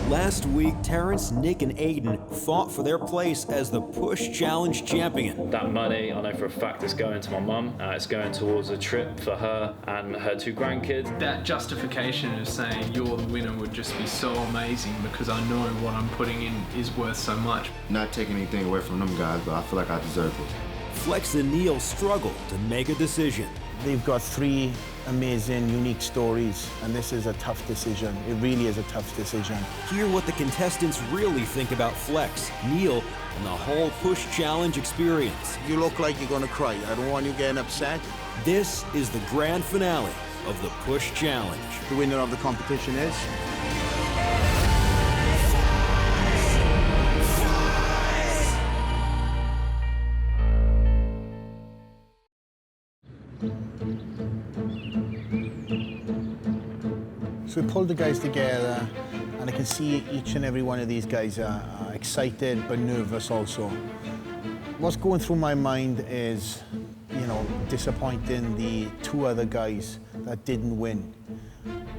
Last week, Terrence, Nick, and Aiden fought for their place as the Push Challenge champion. That money, I know for a fact, is going to my mum. It's going towards a trip for her and her 2 grandkids. That justification of saying you're the winner would just be so amazing because I know what I'm putting in is worth so much. Not taking anything away from them guys, but I feel like I deserve it. Flex and Neil struggled to make a decision. They've got 3 amazing, unique stories, and this is a tough decision. It really is a tough decision. Hear what the contestants really think about Flex, Neil, and the whole Push Challenge experience. You look like you're gonna cry. I don't want you getting upset. This is the grand finale of the Push Challenge. The winner of the competition is... So we pulled the guys together, and I can see each and every one of these guys are excited but nervous also. What's going through my mind is, you know, disappointing the 2 other guys that didn't win.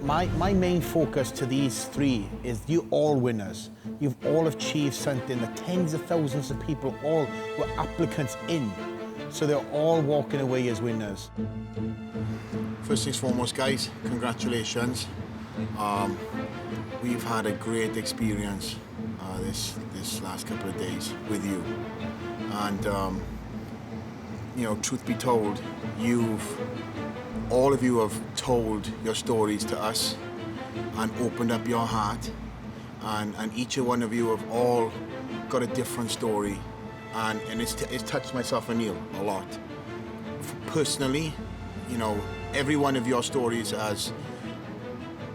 My main focus to these 3 is you all winners. You've all achieved something. The tens of thousands of people all were applicants in. So they're all walking away as winners. First things foremost, guys, congratulations. We've had a great experience this last couple of days with you. And, you know, truth be told, all of you have told your stories to us and opened up your heart. And each one of you have all got a different story. And it's touched myself and Neil a lot. Personally, you know, every one of your stories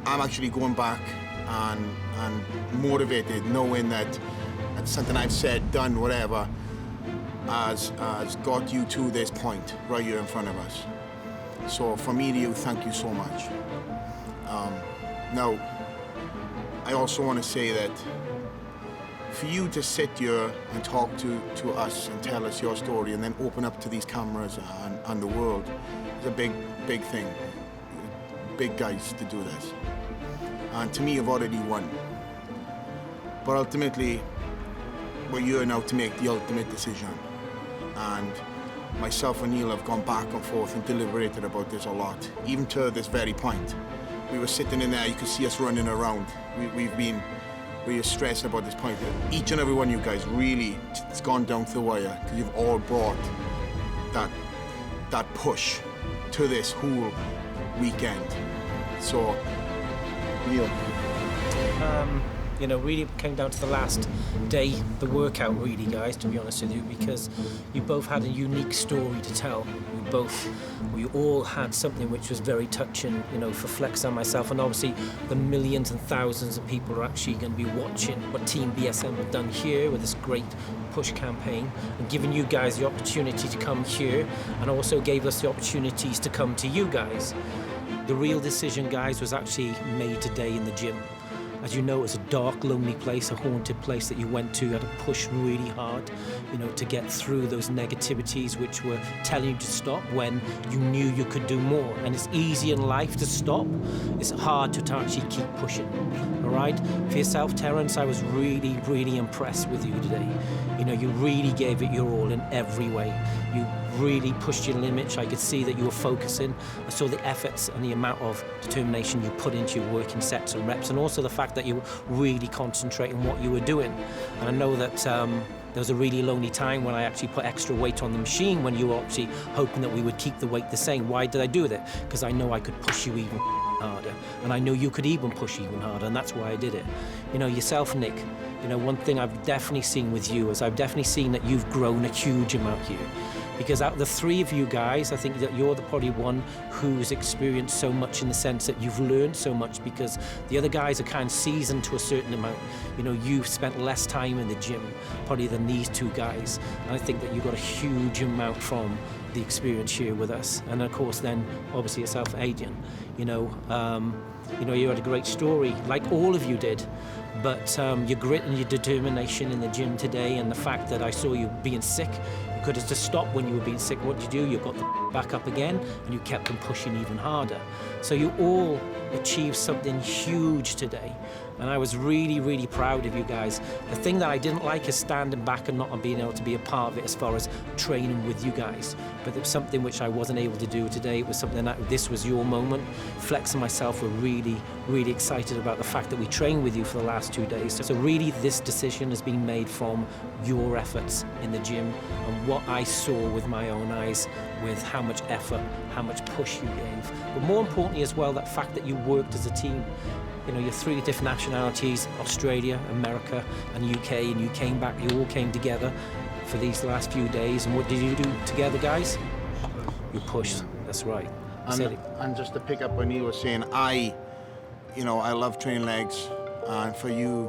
I'm actually going back and motivated, knowing that something I've said, done, whatever, has got you to this point right here in front of us. So from me to you, thank you so much. Now, I also want to say that for you to sit here and talk to us and tell us your story and then open up to these cameras and the world is a big thing. Big guys to do this. And to me, you've already won. But ultimately, we're here now to make the ultimate decision. And myself and Neil have gone back and forth and deliberated about this a lot, even to this very point. We were sitting in there, you could see us running around. We are stressed about this point. Each and every one of you guys really, it's gone down to the wire because you've all brought that push to this whole weekend. So, Neil. You know, really came down to the last day, the workout really, guys, to be honest with you, because you both had a unique story to tell. We all had something which was very touching, you know, for Flex and myself, and obviously the millions and thousands of people are actually going to be watching what Team BSN have done here with this great push campaign, and giving you guys the opportunity to come here, and also gave us the opportunities to come to you guys. The real decision, guys, was actually made today in the gym. As you know, it was a dark, lonely place, a haunted place that you went to. You had to push really hard, you know, to get through those negativities which were telling you to stop when you knew you could do more. And it's easy in life to stop. It's hard to actually keep pushing, all right? For yourself, Terrence, I was really, really impressed with you today. You know, you really gave it your all in every way. You really pushed your limits. I could see that you were focusing. I saw the efforts and the amount of determination you put into your working sets and reps, and also the fact that you were really concentrating on what you were doing. And I know that there was a really lonely time when I actually put extra weight on the machine when you were actually hoping that we would keep the weight the same. Why did I do that? Because I know I could push you even harder, and I know you could even push even harder, and that's why I did it. You know, yourself, Nick, you know, one thing I've definitely seen with you is I've definitely seen that you've grown a huge amount here. Because out of the 3 of you guys, I think that you're probably one who's experienced so much in the sense that you've learned so much, because the other guys are kind of seasoned to a certain amount. You know, you've spent less time in the gym probably than these 2 guys. And I think that you got a huge amount from the experience here with us. And of course then, obviously yourself, Adrian, you know, you had a great story, like all of you did. But your grit and your determination in the gym today, and the fact that I saw you being sick, you could have just stopped when you were being sick. What did you do? You got back up again, and you kept them pushing even harder. So you all achieved something huge today. And I was really, really proud of you guys. The thing that I didn't like is standing back and not being able to be a part of it as far as training with you guys. But it was something which I wasn't able to do today. It was something that this was your moment. Flex and myself were really, really excited about the fact that we trained with you for the last 2 days. So really this decision has been made from your efforts in the gym and what I saw with my own eyes with how much effort, how much push you gave. But more importantly as well, that fact that you worked as a team. You know, you're 3 different nationalities, Australia, America, and UK, and you came back, you all came together for these last few days. And what did you do together, guys? You pushed, that's right. And just to pick up what Neil was saying, I love training legs, and for you,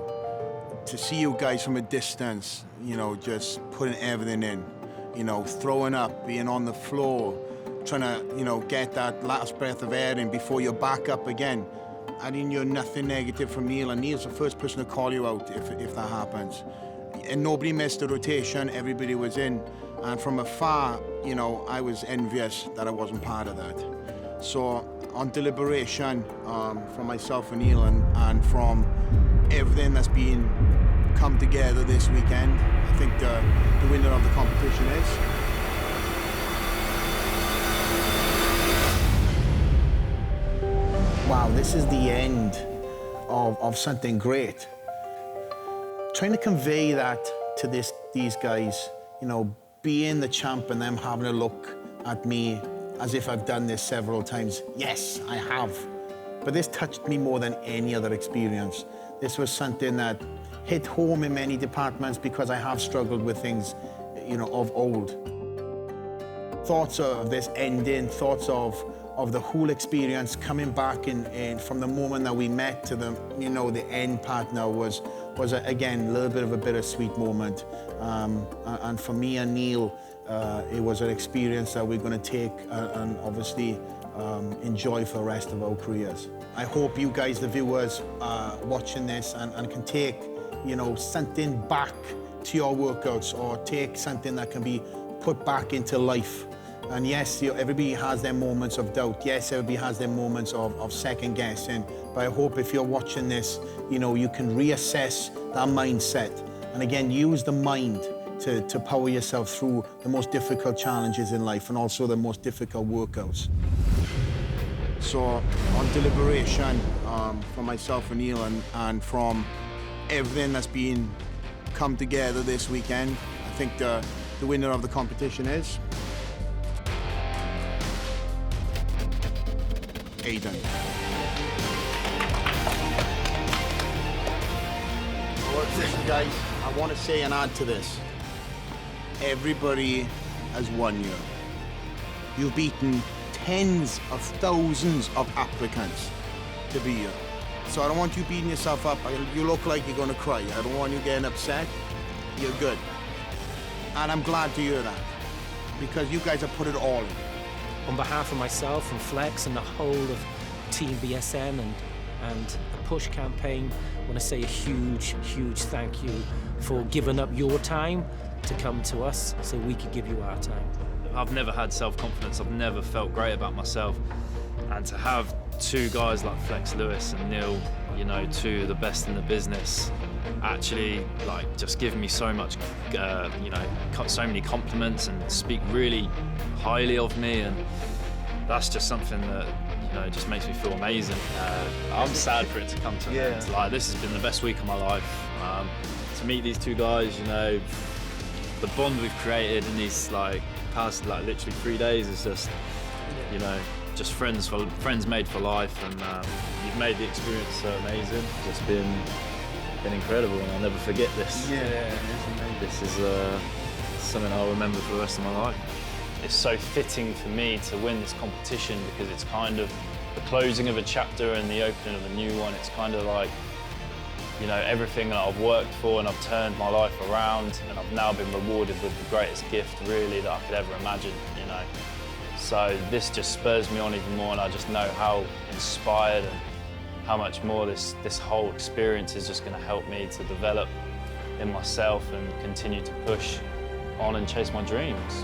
to see you guys from a distance, you know, just putting everything in, you know, throwing up, being on the floor, trying to, you know, get that last breath of air in before you're back up again. I didn't hear nothing negative from Neil, and Neil's the first person to call you out if that happens. And nobody missed the rotation, everybody was in. And from afar, you know, I was envious that I wasn't part of that. So on deliberation, from myself and Neil and from everything that's been come together this weekend, I think the winner of the competition is... Wow, this is the end of something great. Trying to convey that to these guys, you know, being the champ and them having a look at me as if I've done this several times. Yes, I have. But this touched me more than any other experience. This was something that hit home in many departments because I have struggled with things, you know, of old. Thoughts of this ending, thoughts of the whole experience coming back and from the moment that we met to the, you know, the end part now was again a little bit of a bittersweet moment. And for me and Neil, it was an experience that we're going to take and obviously enjoy for the rest of our careers. I hope you guys, the viewers, watching this and can take, you know, something back to your workouts or take something that can be put back into life. And yes, everybody has their moments of doubt. Yes, everybody has their moments of second guessing. But I hope if you're watching this, you know, you can reassess that mindset. And again, use the mind to power yourself through the most difficult challenges in life and also the most difficult workouts. So on deliberation, from myself and Neil and from everything that's been come together this weekend, I think the winner of the competition is... Aidan. Listen, guys, I want to say and add to this. Everybody has won you. You've beaten tens of thousands of applicants to be here. So I don't want you beating yourself up. You look like you're going to cry. I don't want you getting upset. You're good. And I'm glad to hear that, because you guys have put it all in. On behalf of myself and Flex and the whole of Team BSN and the Push campaign, I want to say a huge, huge thank you for giving up your time to come to us so we could give you our time. I've never had self-confidence, I've never felt great about myself. And to have 2 guys like Flex Lewis and Neil, you know, 2 of the best in the business, actually like just give me so much, you know, so many compliments and speak really highly of me, and that's just something that, you know, just makes me feel amazing. I'm sad for it to come to an end. Like, this has been the best week of my life. To meet these 2 guys, you know, the bond we've created in these like past like literally 3 days is just, you know, just friends made for life, and you've made the experience so amazing. It's just been incredible, and I'll never forget this. Yeah, it's amazing. This is something I'll remember for the rest of my life. It's so fitting for me to win this competition because it's kind of the closing of a chapter and the opening of a new one. It's kind of like, you know, everything that I've worked for, and I've turned my life around, and I've now been rewarded with the greatest gift really that I could ever imagine, you know. So this just spurs me on even more, and I just know how inspired and how much more this whole experience is just going to help me to develop in myself and continue to push on and chase my dreams.